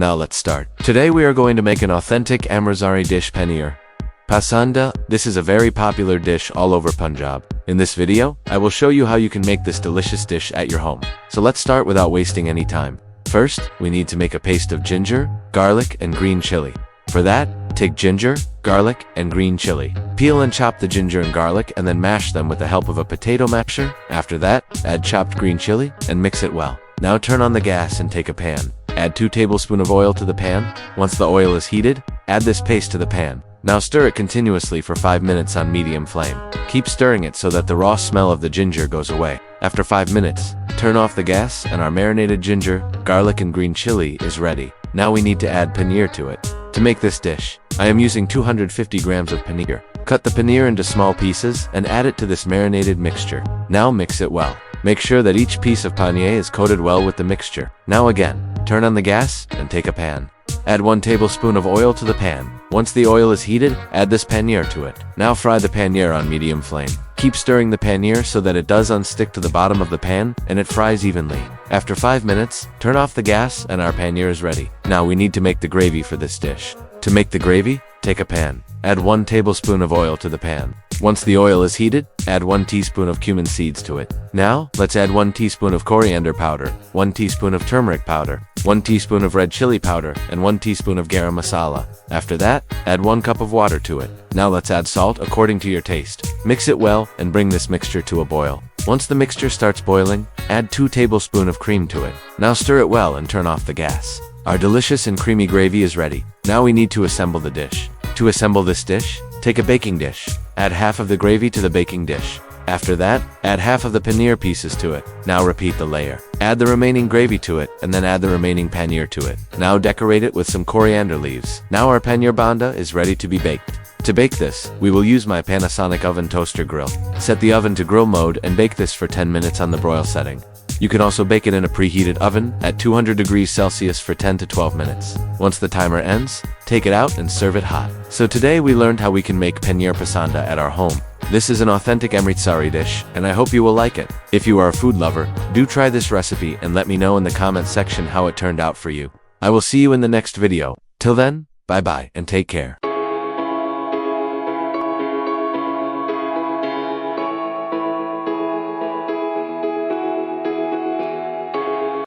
Now let's start. Today we are going to make an authentic Amritsari dish, Paneer Pasanda. This is a very popular dish all over Punjab. In this video, I will show you how you can make this delicious dish at your home. So let's start without wasting any time. First, we need to make a paste of ginger, garlic, and green chili. For that, take ginger, garlic, and green chili. Peel and chop the ginger and garlic and then mash them with the help of a potato masher. After that, add chopped green chili and mix it well. Now turn on the gas and take a pan. Add 2 tablespoons of oil to the pan. Once the oil is heated, add this paste to the pan. Now stir it continuously for 5 minutes on medium flame. Keep stirring it so that the raw smell of the ginger goes away. After 5 minutes, turn off the gas and our marinated ginger, garlic, and green chili is ready. Now we need to add paneer to it. To make this dish, I am using 250 grams of paneer. Cut the paneer into small pieces and add it to this marinated mixture. Now mix it well. Make sure that each piece of paneer is coated well with the mixture. Now again, turn on the gas and take a pan. Add 1 tablespoon of oil to the pan. Once the oil is heated, add this paneer to it. Now fry the paneer on medium flame. Keep stirring the paneer so that it does unstick to the bottom of the pan and it fries evenly. After 5 minutes, turn off the gas and our paneer is ready. Now we need to make the gravy for this dish. To make the gravy, take a pan. Add 1 tablespoon of oil to the pan. Once the oil is heated, add 1 teaspoon of cumin seeds to it. Now, let's add 1 teaspoon of coriander powder, 1 teaspoon of turmeric powder, 1 teaspoon of red chili powder, and 1 teaspoon of garam masala. After that, add 1 cup of water to it. Now let's add salt according to your taste. Mix it well and bring this mixture to a boil. Once the mixture starts boiling, add 2 tablespoons of cream to it. Now stir it well and turn off the gas. Our delicious and creamy gravy is ready. Now we need to assemble the dish. To assemble this dish, take a baking dish. Add half of the gravy to the baking dish. After that, add half of the paneer pieces to it. Now repeat the layer. Add the remaining gravy to it and then add the remaining paneer to it. Now decorate it with some coriander leaves. Now our paneer banda is ready to be baked. To bake this, we will use my Panasonic oven toaster grill. Set the oven to grill mode and bake this for 10 minutes on the broil setting. You can also bake it in a preheated oven at 200 degrees Celsius for 10 to 12 minutes. Once the timer ends, take it out and serve it hot. So today we learned how we can make Paneer Pasanda at our home. This is an authentic Amritsari dish, and I hope you will like it. If you are a food lover, do try this recipe and let me know in the comment section how it turned out for you. I will see you in the next video. Till then, bye bye and take care.